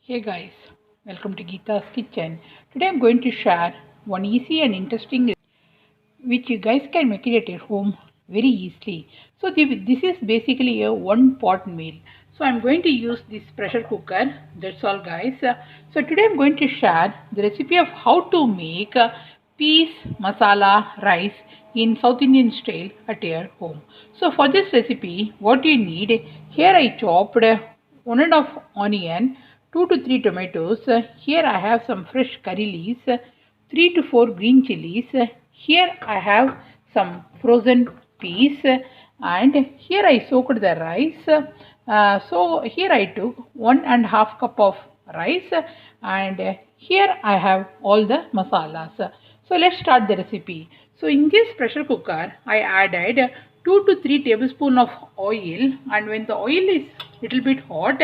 Hey guys, welcome to Geeta's Kitchen. Today I'm going to share one easy and interesting which you guys can make it at your home very easily. So this is basically a one pot meal. So I'm going to use this pressure cooker. That's all guys. So today I'm going to share the recipe of how to make peas masala rice in South Indian style at your home. So for this recipe what you need, here I chopped 1.5 onion, 2 to 3 tomatoes. Here I have some fresh curry leaves, 3 to 4 green chilies. Here I have some frozen peas, and here I soaked the rice. So here I took 1.5 cup of rice, and here I have all the masalas. So let's start the recipe. So in this pressure cooker I added 2 to 3 tablespoons of oil, and when the oil is little bit hot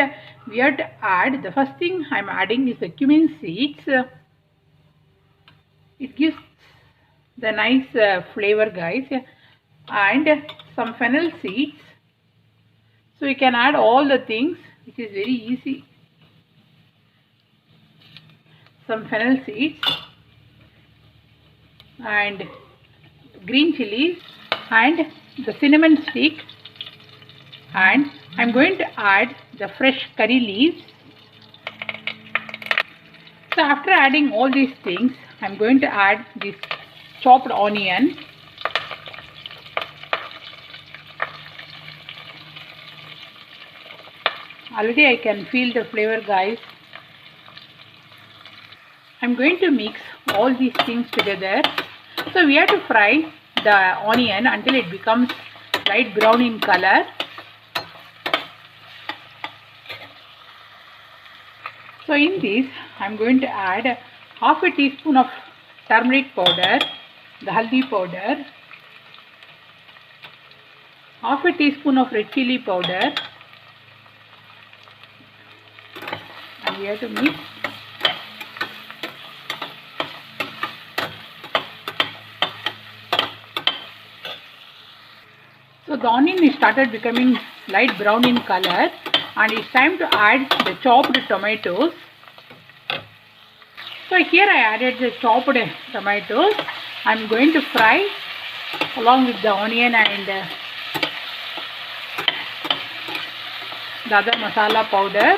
we have to add, the first thing I'm adding is the cumin seeds. It gives the nice flavor guys, and some fennel seeds. So you can add all the things which is very easy. Some fennel seeds and green chilies and the cinnamon stick, and I'm going to add the fresh curry leaves. So after adding all these things I'm going to add this chopped onion. Already I can feel the flavor guys. I'm going to mix all these things together. So we have to fry the onion until it becomes light brown in color. So in this I'm going to add half a teaspoon of turmeric powder, the haldi powder, half a teaspoon of red chili powder, and we have to mix. So the onion is started becoming light brown in color, and it's time to add the chopped tomatoes. So here I added the chopped tomatoes. I'm going to fry along with the onion and the other masala powder.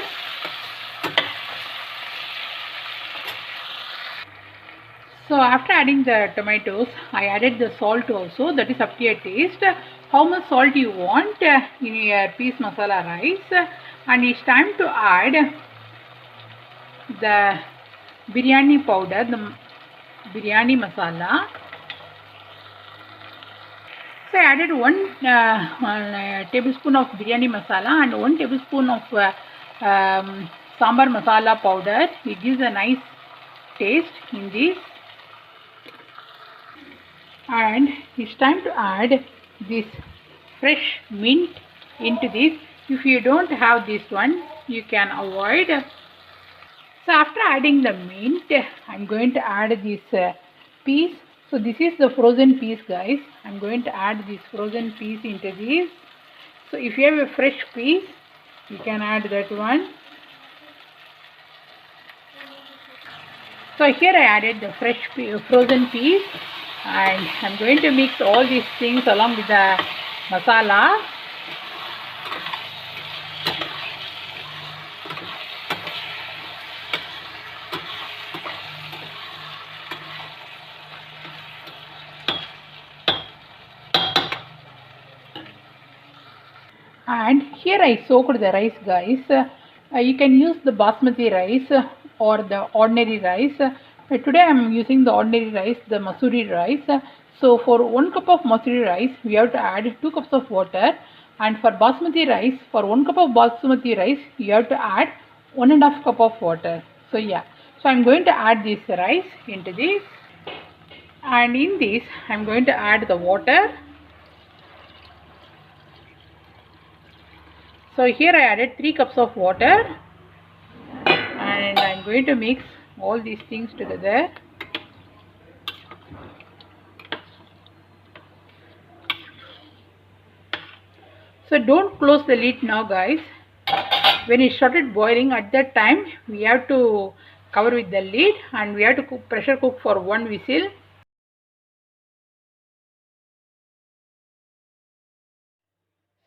So after adding the tomatoes, I added the salt also. That is up to your taste. How much salt you want in your peas masala rice. And it's time to add the biryani powder, the biryani masala. So I added one tablespoon of biryani masala and 1 tablespoon of sambar masala powder. It gives a nice taste in this. And it's time to add this fresh mint into this. If you don't have this one, you can avoid. So after adding the mint, I'm going to add this peas. So this is the frozen peas guys. I'm going to add this frozen peas into this. So if you have a fresh piece, you can add that one. So here I added the fresh frozen peas, and I'm going to mix all these things along with the masala. And here I soaked the rice guys. You can use the basmati rice or the ordinary rice. Today I am using the ordinary rice, the masuri rice. So for 1 cup of masuri rice we have to add 2 cups of water, and for basmati rice, for 1 cup of basmati rice you have to add 1.5 cup of water. So yeah, so I am going to add this rice into this, and in this I am going to add the water. So here I added 3 cups of water, and I'm going to mix all these things together. So don't close the lid now guys. When it started boiling, at that time we have to cover with the lid and we have to pressure cook for one whistle.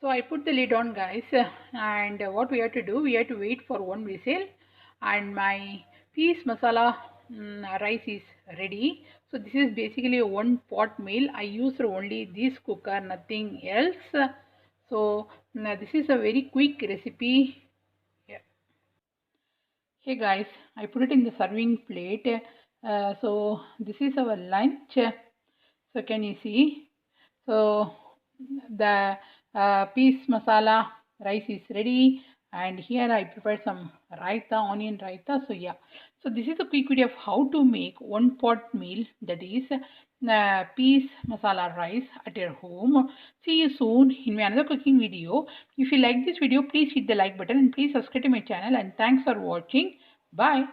So I put the lid on, guys, and what we have to do, we have to wait for one whistle, and my peas masala rice is ready. So this is basically a one pot meal. I use only this cooker, nothing else. So this is a very quick recipe. Yeah. Hey guys, I put it in the serving plate. So this is our lunch. So can you see? So the peas masala rice is ready, and here I prepared some raita, onion raita. So yeah, so this is a quick video of how to make one pot meal, that is peas masala rice at your home. See you soon in my another cooking video. If you like this video, please hit the like button and please subscribe to my channel, and thanks for watching. Bye.